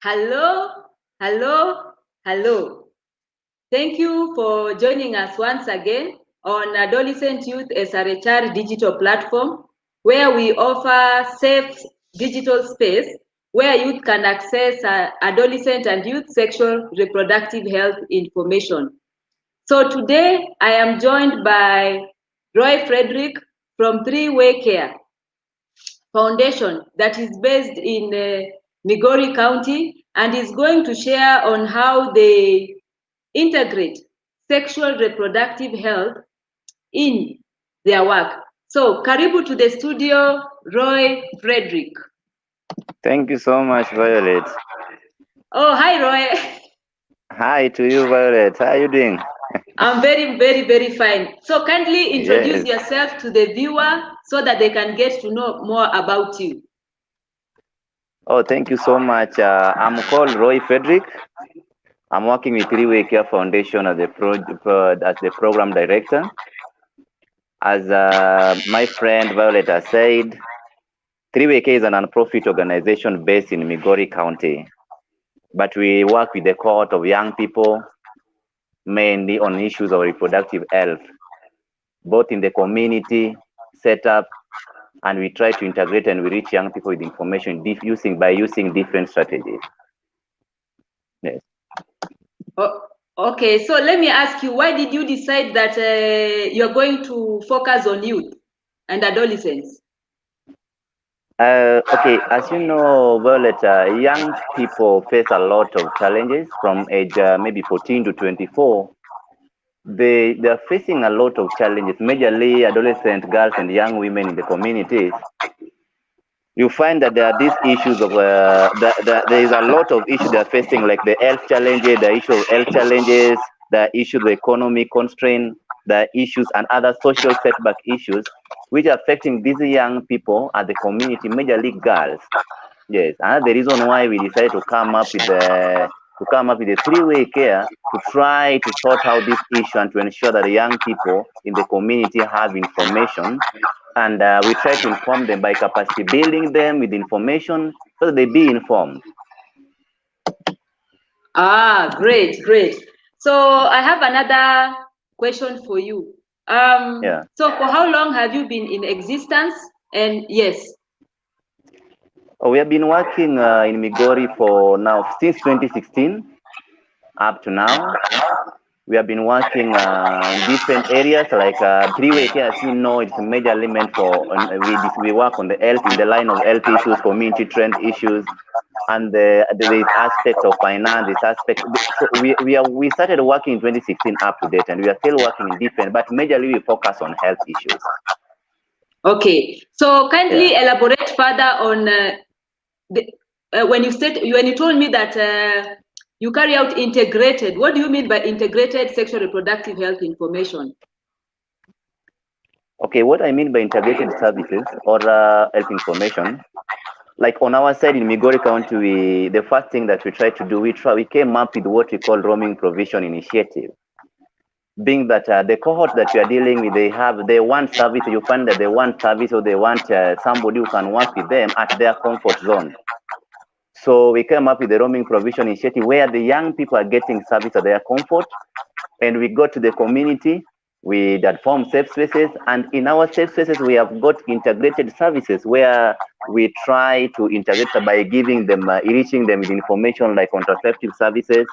Hello, hello, hello. Thank you for joining us once again on Adolescent Youth SRHR digital platform, where we offer safe digital space where youth can access adolescent and youth sexual reproductive health information. So today I am joined by Roy Frederick from Three-Way Care Foundation that is based in Migori County and is going to share on how they integrate sexual reproductive health in their work. So, karibu to the studio, Roy Frederick. Thank you so much, Violet. Oh, hi, Roy. Hi to you, Violet. How are you doing? I'm very, very, very fine. So, kindly introduce Yes. yourself to the viewer so that they can get to know more about you. Oh, thank you so much. I'm called Roy Frederick. I'm working with Three-Way Care Foundation as as the program director. As my friend Violet has said, Three-Way Care is a non-profit organization based in Migori County. But we work with the cohort of young people, mainly on issues of reproductive health, both in the community setup, and we try to integrate and we reach young people with information by using different strategies. Yes. Oh, okay, so let me ask you, why did you decide that you're going to focus on youth and adolescents? Okay, as you know, Violet, young people face a lot of challenges from age maybe 14 to 24. They are facing a lot of challenges, majorly adolescent girls and young women in the communities. You find that there are these issues of there is a lot of issues they are facing, like the health challenges, the issue of health challenges, the issue of economic constraint, the issues and other social setback issues, which are affecting these young people at the community, majorly girls. Yes, and the reason why we decided to come up with the three-way care to try to sort out this issue and to ensure that the young people in the community have information, and we try to inform them by capacity building them with information so that they be informed. Ah, great, great. So I have another question for you. Yeah. So for how long have you been in existence? And yes. We have been working in Migori for now since 2016 up to now. We have been working in different areas like three-way care. As you know, it's a major element for we work on the health in the line of health issues, community trend issues, and this aspect of finance. This aspect. So we started working in 2016 up to date, and we are still working in different, but majorly we focus on health issues. Okay. So kindly Yeah. elaborate further on when you told me that you carry out integrated. What do you mean by integrated sexual reproductive health information? Okay, what I mean by integrated services or health information, like on our side in Migori County, the first thing that we tried to do, we came up with what we call roaming provision initiative. Being that the cohort that we are dealing with, they want service. You find that they want service, or they want somebody who can work with them at their comfort zone. So we came up with the roaming provision initiative where the young people are getting service at their comfort, and we go to the community. We that form safe spaces, and in our safe spaces we have got integrated services where we try to integrate by giving them, reaching them with information like contraceptive services.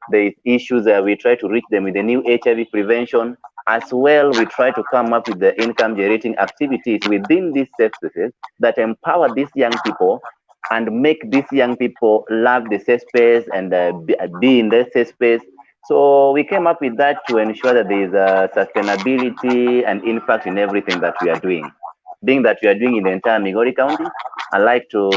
The issues that we try to reach them with the new HIV prevention. As well, we try to come up with the income generating activities within these safe spaces that empower these young people and make these young people love the safe space and be in the safe space. So we came up with that to ensure that there is a sustainability and impact in everything that we are doing. Being that we are doing in the entire Migori County, I like to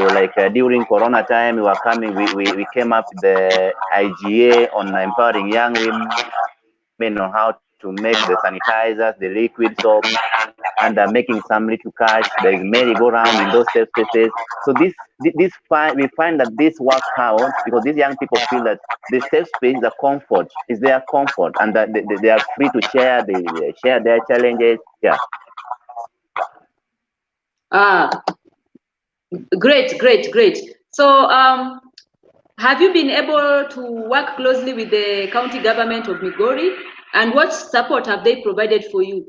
during Corona time, we came up with the IGA on empowering young women on how to make the sanitizers, the liquid soap, and making some little cash. There is merry-go-round in those safe spaces. So we find that this works out because these young people feel that the safe space is a comfort, is their comfort, and that they are free to share their challenges. Yeah. Ah, great, great, great. So have you been able to work closely with the county government of Migori, and what support have they provided for you?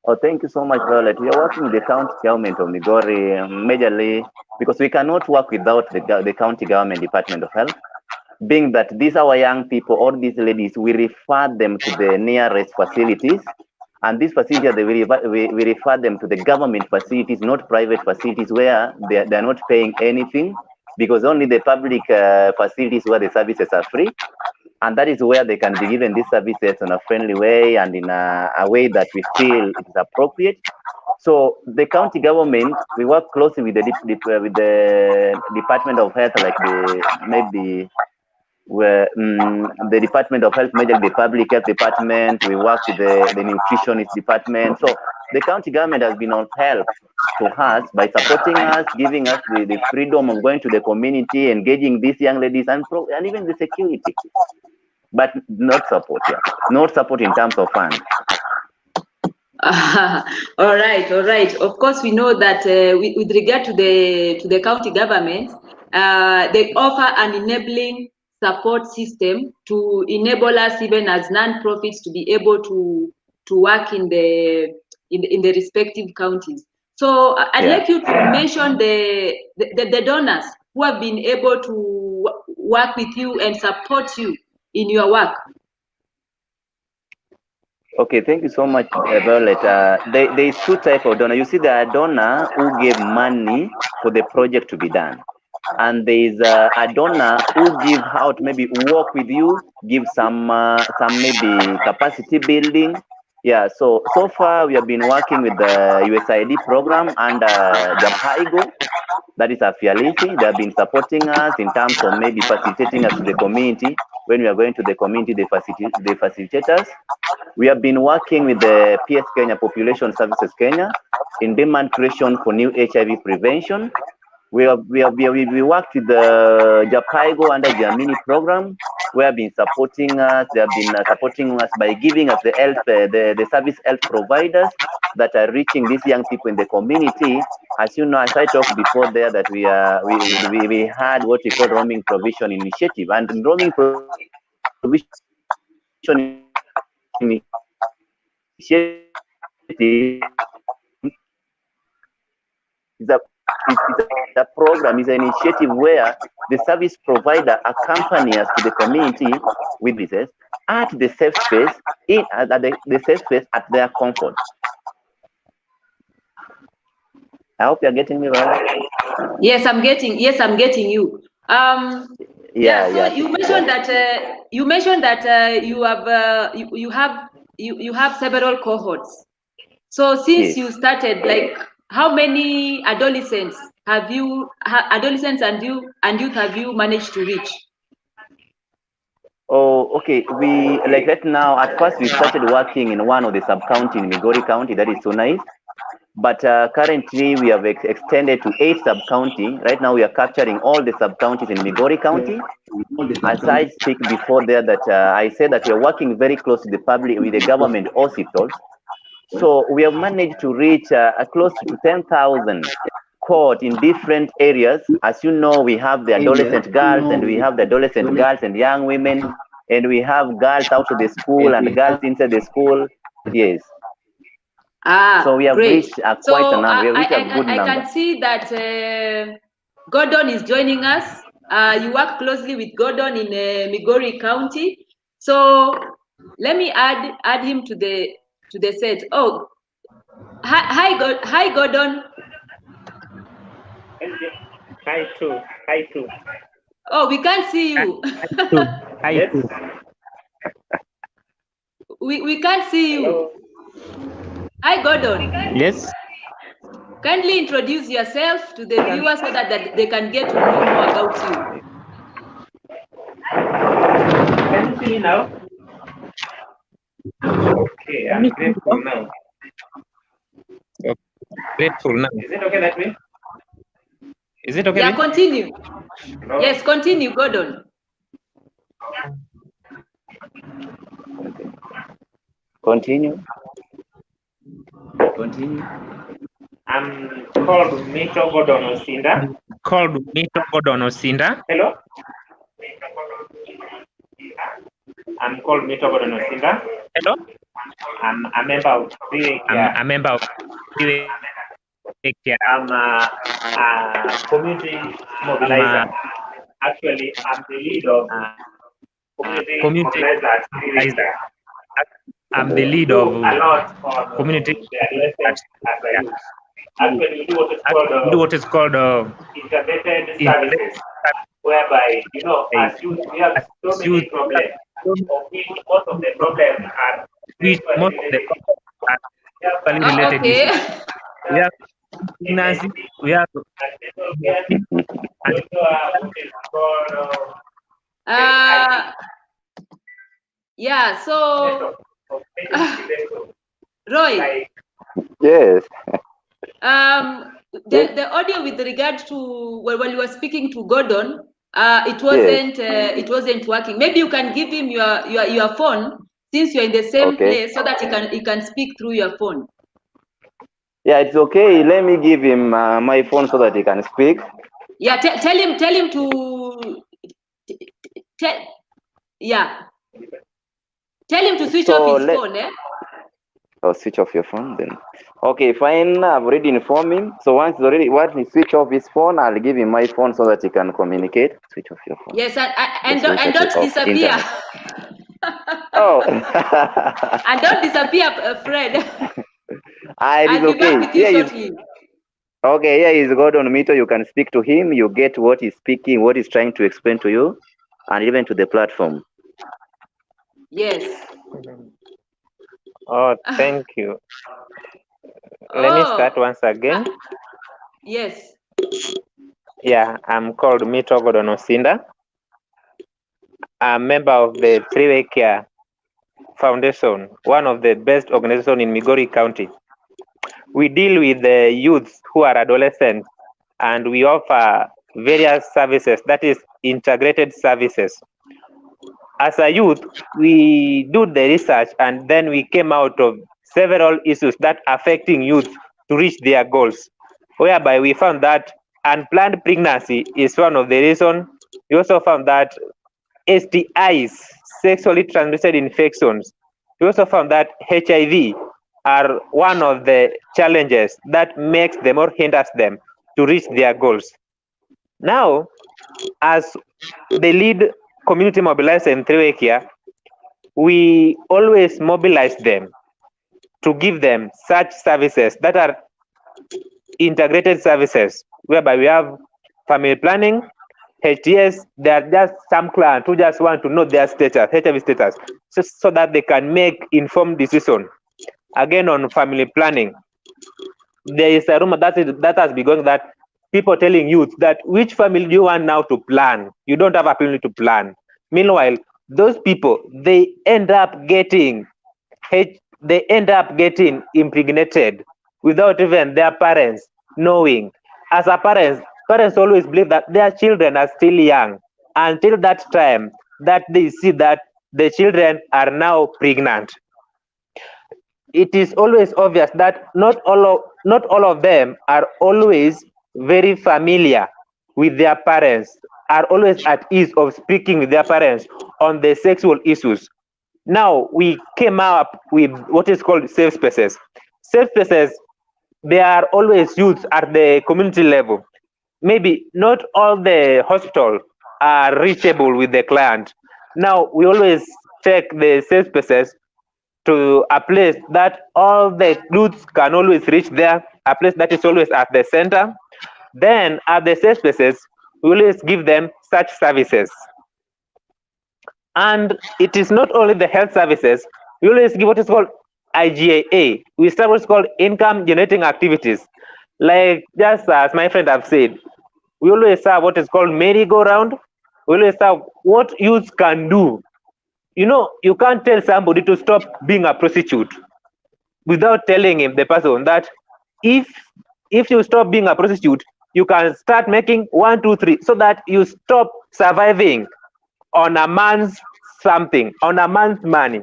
Oh, thank you so much, Violet. We are working with the county government of Migori majorly because we cannot work without the county government Department of Health. Being that these our young people, all these ladies, we refer them to the nearest facilities. And these facilities, we refer them to the government facilities, not private facilities where they're not paying anything, because only the public facilities where the services are free. And that is where they can be given these services in a friendly way and in a way that we feel it is appropriate. So the county government, we work closely with the Department of Health, like the Department of Health, majorly the Public Health Department. We work with the Nutritionist Department. So the county government has been of help to us by supporting us, giving us the freedom of going to the community, engaging these young ladies, and even the security. But not support, yeah. Not support in terms of funds. All right, all right. Of course, we know that with regard to the county government, they offer an enabling support system to enable us, even as non-profits, to be able to work in the respective counties. So I'd like you to mention the donors who have been able to work with you and support you in your work. Okay, thank you so much, Violet. There is two types of donor. You see, there are donor who gave money for the project to be done, and there is a donor who give out, maybe work with you, give some maybe capacity building. Yeah. So far we have been working with the USAID program and Japaigo. That is Afialisi. They have been supporting us in terms of maybe facilitating us to the community. When we are going to the community, they facilitate us. We have been working with the PS Kenya, Population Services Kenya, in demand creation for new HIV prevention. We worked with the Japaigo under Jamini program. We have been supporting us. They have been supporting us by giving us the health, the service health providers that are reaching these young people in the community. As you know, as I talked before there, that we had what we call roaming provision initiative, and roaming provision initiative is a program, is an initiative where the service provider accompany us to the community with visitors at the safe space, at the safe space at their comfort. I hope you're getting me right. Yes, I'm getting you. So you mentioned that you have several cohorts. So since you started, like, how many adolescents and youth have you managed to reach? Oh, okay. We like right now. At first, we started working in one of the sub-county in Migori County, that is Sunais. But currently, we have extended to 8 sub-county. Right now, we are capturing all the sub-counties in Migori County. As I speak before there, that I said that we are working very close to with the government hospitals. So we have managed to reach close to 10,000 cohort in different areas. As you know, we have the adolescent girls, and we have the adolescent girls and young women, and we have girls out of the school and girls inside the school. Yes. So we have great. reached quite a number. We have reached a good number. I can see that Gordon is joining us. You work closely with Gordon in Migori County. So let me add him to the set. Oh, hi Gordon. Hi too. Oh, we can't see you. Hi too. We can't see you. Hello. Hi Gordon. Yes. Kindly introduce yourself to the viewers so that they can get to know more about you. Can you see me now? Okay, I'm grateful now. Grateful now. Is it okay that way? Is it okay? Yeah, continue. No. Yes, continue, Gordon. Continue. I'm called Mito Gordon Osinda. Hello? I'm called Mito Gordon Osinda. Hello? I'm a member of I'm a member of I'm a community mobilizer. Actually, I'm the lead of community community mobilizer. mobilizer. I'm the We lead do of a lot on community the adolescents as a youth. Actually, we do what is called do what is called integrated services, whereby, as youth, we have so many problems, of which most of the problems are which sexually most of the related. are We have sexually related Okay. issues. We have pregnancy, we have sexual care, and also what is called Uh, yeah, so Roy, like Yes. the audio with regard to when you were speaking to Gordon, it wasn't working. Maybe you can give him your phone since you're in the same Okay. place so that he can speak through your phone. Yeah, it's okay. Let me give him my phone so that he can speak. Yeah, tell him to tell him to switch off his phone. I'll switch off your phone then. Okay, fine. I've already informed him. So once he switch off his phone, I'll give him my phone so that he can communicate. Switch off your phone. Yes, and The don't switch off disappear. internet. Oh. And don't disappear, Fred. It I'll is be back okay. with you shortly. Okay, here is Gordon Mito. You can speak to him. You get what he's speaking, what he's trying to explain to you, and even to the platform. Yes. oh, thank you. Let me start once again. Yes. Yeah, I'm called Mito Gordon Osinda. I'm a member of the Three-Way Care Foundation, one of the best organizations in Migori County. We deal with the youths who are adolescents, and we offer various services, that is integrated services. As a youth, we do the research and then we came out of several issues that affecting youth to reach their goals, whereby we found that unplanned pregnancy is one of the reasons. We also found that STIs, sexually transmitted infections, we also found that HIV are one of the challenges that makes them or hinders them to reach their goals. Now, as the lead community mobilizer in Three-Way Care, we always mobilize them to give them such services that are integrated services, whereby we have family planning, HTS. There are just some clients who just want to know their status, HIV status, so that they can make informed decision. Again, on family planning, there is a rumor that has been going that people telling youth that which family do you want now to plan? You don't have a family to plan. Meanwhile, those people they end up getting impregnated without even their parents knowing. As a parents always believe that their children are still young until that time that they see that the children are now pregnant. It is always obvious that not all of them are always very familiar with their parents, are always at ease of speaking with their parents on the sexual issues. Now we came up with what is called safe spaces. Safe spaces, they are always used at the community level. Maybe not all the hospital are reachable with the client. Now we always take the safe spaces to a place that all the youths can always reach there, a place that is always at the center. Then at the safe spaces, we always give them such services. And it is not only the health services, we always give what is called IGAA. We start what's called income generating activities. Like just as my friend have said, we always have what is called merry-go-round. We always have what youth can do. You can't tell somebody to stop being a prostitute without telling him, the person, that if you stop being a prostitute, you can start making 1, 2, 3, so that you stop surviving on a man's something, on a man's money.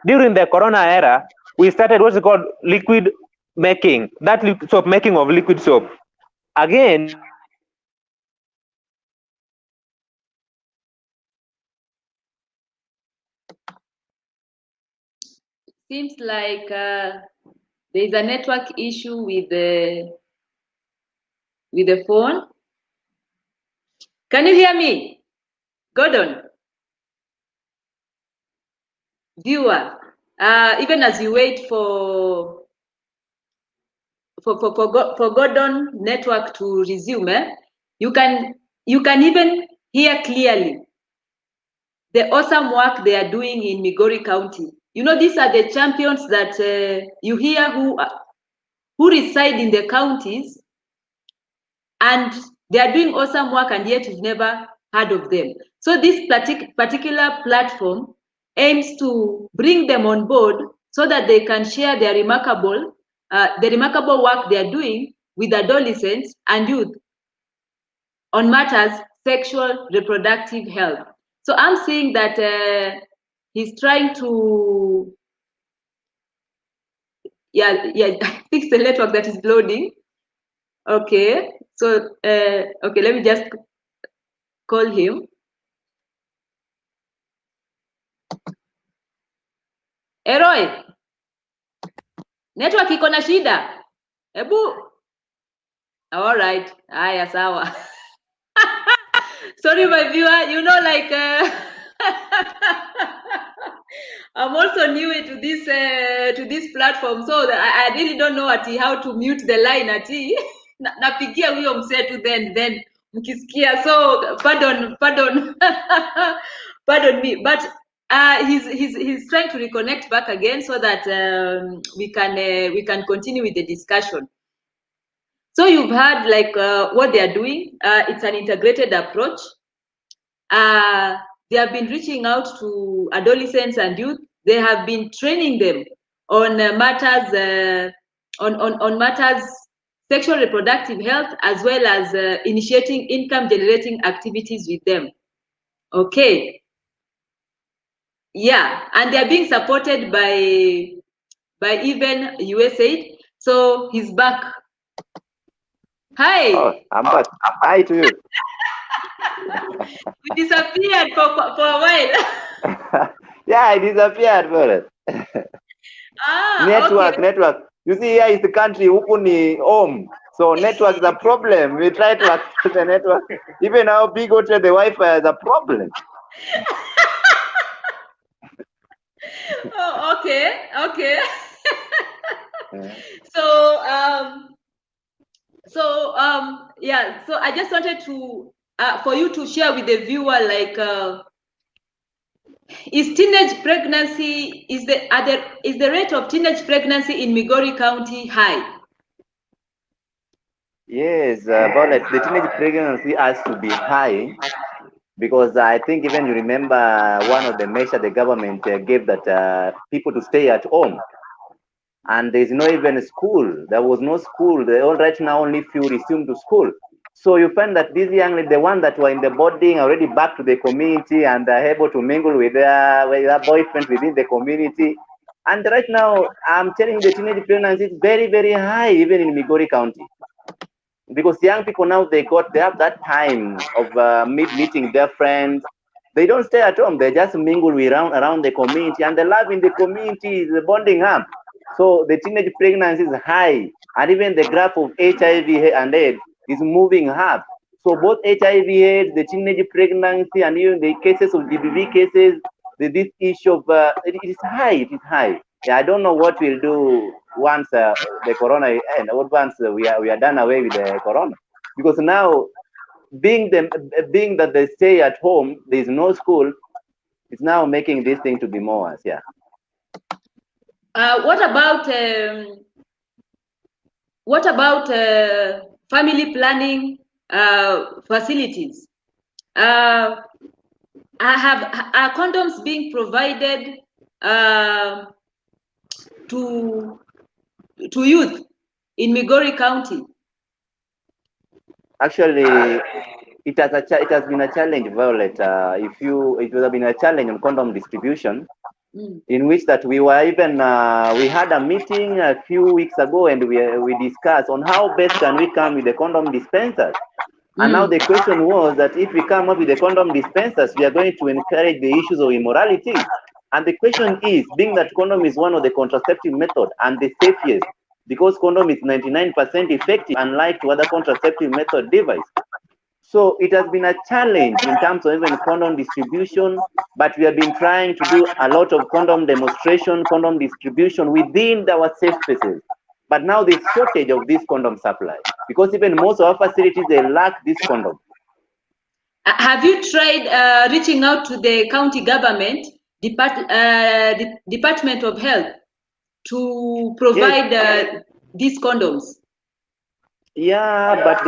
During the corona era, we started what's called liquid making of liquid soap. Again, Seems like there's a network issue with the phone. Can you hear me, Gordon? Viewer, even as you wait for Gordon network to resume, you can even hear clearly the awesome work they are doing in Migori County. You know, these are the champions that you hear who reside in the counties, and they are doing awesome work, and yet you've never heard of them. So this particular platform aims to bring them on board so that they can share their remarkable work they are doing with adolescents and youth on matters sexual reproductive health. So I'm seeing that he's trying to fix the network that is loading. Okay, so okay, let me just call him. Eroy, network iko na shida. Hebu. All right. Haya, sawa. Sorry, my viewer. You know, like I'm also new to this platform, so I really don't know how to mute the line napigia huyo msetu then mkisikia. So pardon pardon me, but he's trying to reconnect back again so that we can continue with the discussion. So you've heard like what they are doing. It's an integrated approach. They have been reaching out to adolescents and youth. They have been training them on matters on matters sexual reproductive health, as well as initiating income generating activities with them. Okay. Yeah, and they're being supported by even USAID. So he's back. Hi. Oh, I'm back. Hi to you. You disappeared for a while. Yeah, I disappeared for it. Network. You see, here is the country, Ukuni home. So network is a problem. We try to access the network. Even our big hotel, the Wi-Fi is a problem. Oh, okay. So I just wanted to for you to share with the viewer, like is the rate of teenage pregnancy in Migori County high? Yes, Violet, the teenage pregnancy has to be high, because I think even you remember one of the measures the government gave, that people to stay at home. And there's no even school. There was no school. Right now only few resumed to school. So you find that these young ladies, the ones that were in the boarding, already back to the community and are able to mingle with their boyfriends within the community. And right now, I'm telling you, the teenage pregnancy is very, very high, even in Migori County. Because young people now, they have that time of meeting their friends. They don't stay at home. They just mingle around the community, and the love in the community is bonding up. So the teenage pregnancy is high, and even the graph of HIV and AIDS is moving up. So both HIV, AIDS, the teenage pregnancy, and even the cases of GBV cases, this issue of it is high. It is high. Yeah, I don't know what we'll do once the corona end, or once we are done away with the corona, because now being that they stay at home, there is no school. It's now making this thing to be more worse. Yeah. What about family planning facilities? Are condoms being provided to youth in Migori County? Actually, it has been a challenge, Violet. It would have been a challenge on condom distribution, in which that we were even we had a meeting a few weeks ago, and we discussed on how best can we come with the condom dispensers. And now the question was that if we come up with the condom dispensers, we are going to encourage the issues of immorality. And the question is, being that condom is one of the contraceptive methods and the safest, because condom is 99% effective, unlike to other contraceptive method device. So it has been a challenge in terms of even condom distribution, but we have been trying to do a lot of condom demonstration, condom distribution within our safe spaces. But now there's shortage of this condom supply, because even most of our facilities, they lack this condom. Have you tried reaching out to the county government, Department of Health, to provide these condoms? Yeah, but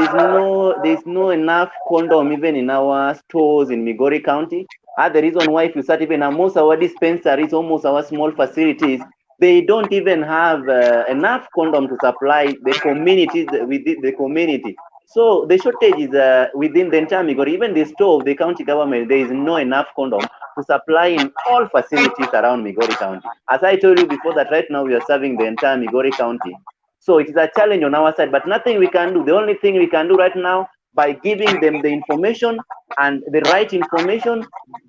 there's no enough condom even in our stores in Migori County. The reason why, if you start even most our dispensaries, almost our small facilities, they don't even have enough condom to supply the communities within the community. So the shortage is within the entire Migori. Even the store of the county government, there is no enough condom to supply in all facilities around Migori County. As I told you before, that right now we are serving the entire Migori County. So it is a challenge on our side, but nothing we can do. The only thing we can do right now, by giving them the information and the right information,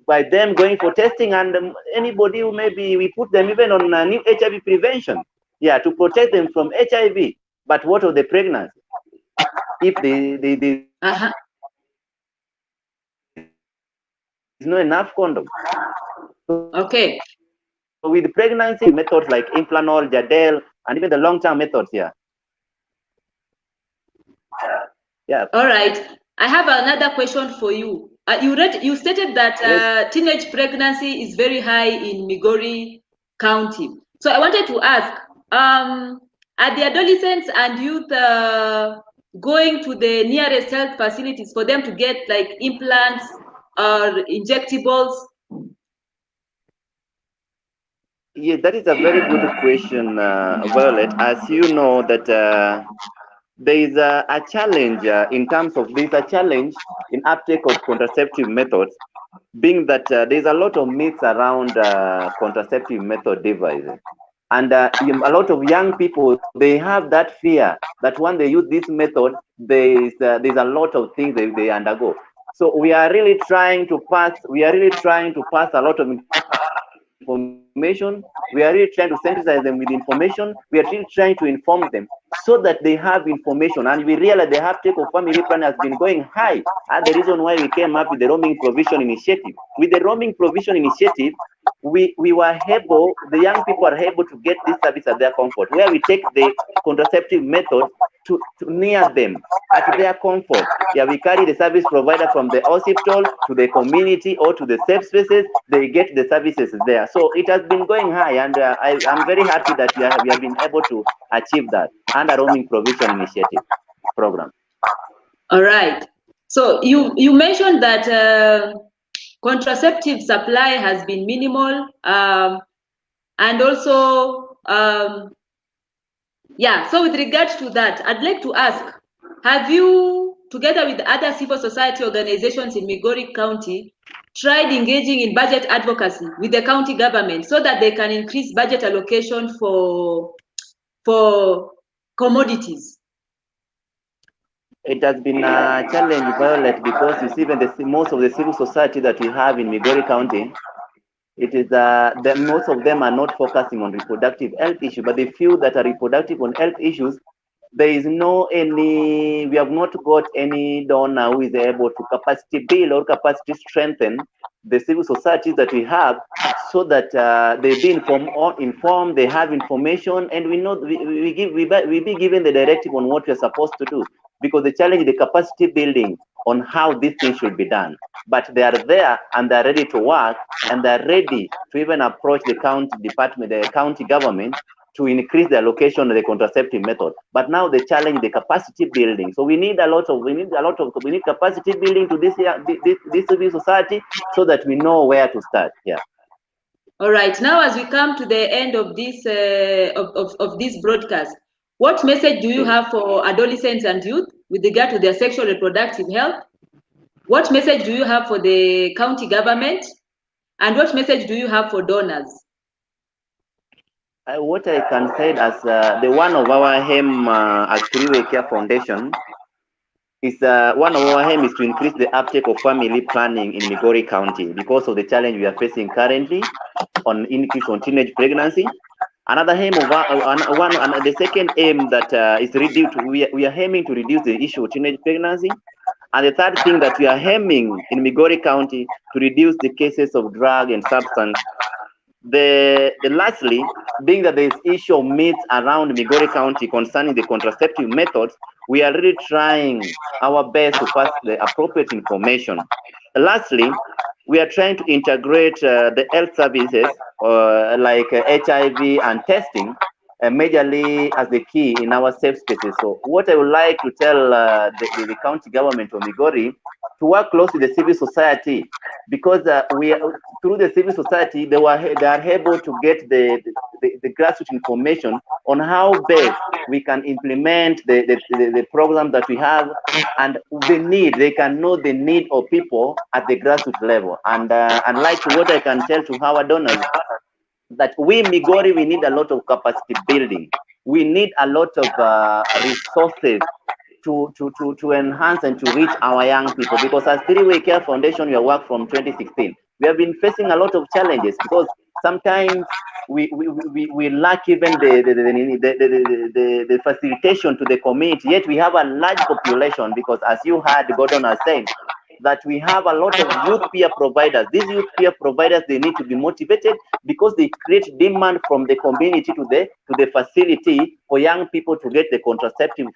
by them going for testing, and anybody who maybe we put them even on new HIV prevention, to protect them from HIV. But what of the pregnancy? If there's no enough condom. Okay. So with pregnancy methods like Implanol, Jadel, and even the long-term methods here. Yeah. All right. I have another question for you. You stated that teenage pregnancy is very high in Migori County. So I wanted to ask, are the adolescents and youth going to the nearest health facilities for them to get like implants or injectables? Yeah, that is a very good question, Violet. As you know that there is a challenge in terms of a challenge in uptake of contraceptive methods, being that there's a lot of myths around contraceptive method devices. And a lot of young people, they have that fear that when they use this method, there's a lot of things they undergo. So we are really trying to pass a lot of information. We are really trying to sensitize them with information. We are really trying to inform them so that they have information. And we realize the uptake of family planning has been going high. And the reason why we came up with the roaming provision initiative. With the roaming provision initiative, we were able, the young people are able to get this service at their comfort, where we take the contraceptive method to near them at their comfort. Yeah, we carry the service provider from the hospital to the community or to the safe spaces. They get the services there. So it has been going high, and I'm very happy that we have been able to achieve that under roaming provision initiative program. All right. So you mentioned that contraceptive supply has been minimal, and also so with regards to that, I'd like to ask, have you, together with other civil society organizations in Migori County, tried engaging in budget advocacy with the county government so that they can increase budget allocation for commodities? It has been a challenge, Violet, because you see, even most of the civil society that we have in Migori County, it is most of them are not focusing on reproductive health issues, but they feel that are reproductive on health issues. There is we have not got any donor who is able to capacity build or capacity strengthen the civil societies that we have, so that they be informed, they have information, and we know we be given the directive on what we are supposed to do. Because the challenge is the capacity building on how this thing should be done. But they are there and they're ready to work, and they're ready to even approach the county department, the county government, to increase the allocation of the contraceptive method. But now the challenge is the capacity building. So we need capacity building to this civil society, so that we know where to start. Yeah. All right. Now, as we come to the end of this of this broadcast, what message do you have for adolescents and youth with regard to their sexual reproductive health? What message do you have for the county government? And what message do you have for donors? What I can say as the one of our aim as Three-Way Care Foundation is one of our aim is to increase the uptake of family planning in Migori County because of the challenge we are facing currently on increase on teenage pregnancy. Another aim of the second aim that is reduced, we are aiming to reduce the issue of teenage pregnancy. And the third thing that we are aiming in Migori County to reduce the cases of drug and substance. The lastly, being that there is issue of myths around Migori County concerning the contraceptive methods, we are really trying our best to pass the appropriate information. Lastly, we are trying to integrate the health services like HIV and testing majorly as the key in our safe spaces. So what I would like to tell the county government of Migori to work closely with the civil society, because through the civil society they are able to get the grassroots information on how best we can implement the program that we have, and they can know the need of people at the grassroots level. And like what I can tell to our donors, that we Migori, we need a lot of capacity building. We need a lot of resources to enhance and to reach our young people, because as Three-Way Care Foundation, we have worked from 2016. We have been facing a lot of challenges because sometimes we lack even the facilitation to the community, yet we have a large population, because as you heard Gordon has said, that we have a lot of youth peer providers. These youth peer providers, they need to be motivated because they create demand from the community to the facility for young people to get the contraceptive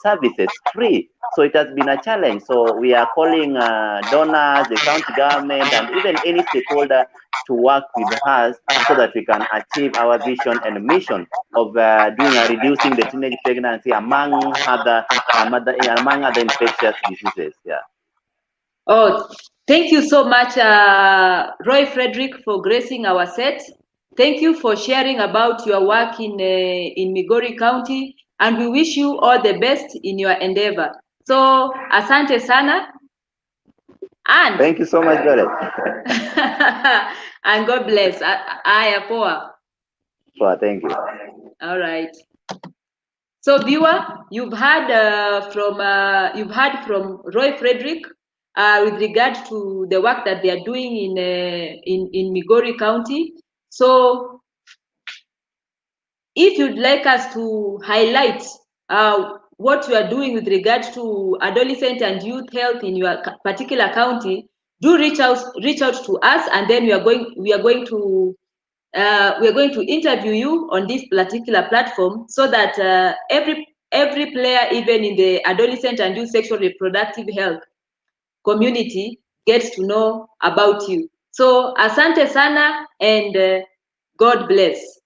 services free. So it has been a challenge. So we are calling donors, the county government, and even any stakeholder to work with us so that we can achieve our vision and mission of reducing the teenage pregnancy among other infectious diseases. Yeah. Oh, thank you so much, Roy Frederick, for gracing our set. Thank you for sharing about your work in Migori County, and we wish you all the best in your endeavor. So, asante sana. And thank you so much, Dorothy. and God bless. Aya poa. Poa, thank you. All right. So, viewer, you've heard from Roy Frederick with regard to the work that they are doing in Migori County. So, if you'd like us to highlight what you are doing with regard to adolescent and youth health in your particular county, do reach out to us, and then we are going to interview you on this particular platform, so that every player, even in the adolescent and youth sexual reproductive health community, gets to know about you. So asante sana, and God bless.